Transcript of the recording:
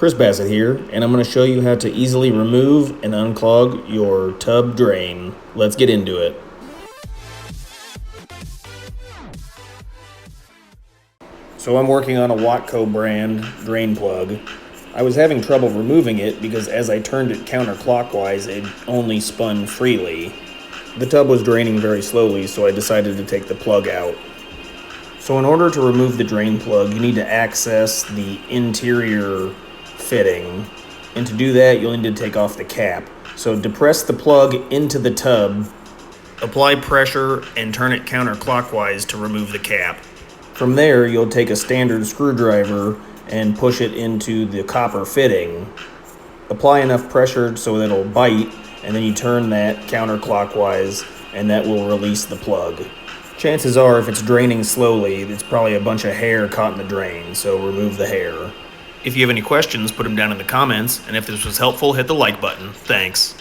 Chris Bassett here, and I'm going to show you how to easily remove and unclog your tub drain. Let's get into it. So I'm working on a Watco brand drain plug. I was having trouble removing it because as I turned it counterclockwise, it only spun freely. The tub was draining very slowly, so I decided to take the plug out. So in order to remove the drain plug, you need to access the interior fitting, and to do that you'll need to take off the cap. So depress the plug into the tub, apply pressure, and turn it counterclockwise to remove the cap. From there you'll take a standard screwdriver and push it into the copper fitting. Apply enough pressure so that it'll bite, and then you turn that counterclockwise and that will release the plug. Chances are if it's draining slowly, it's probably a bunch of hair caught in the drain, so remove the hair. If you have any questions, put them down in the comments, and if this was helpful, hit the like button. Thanks.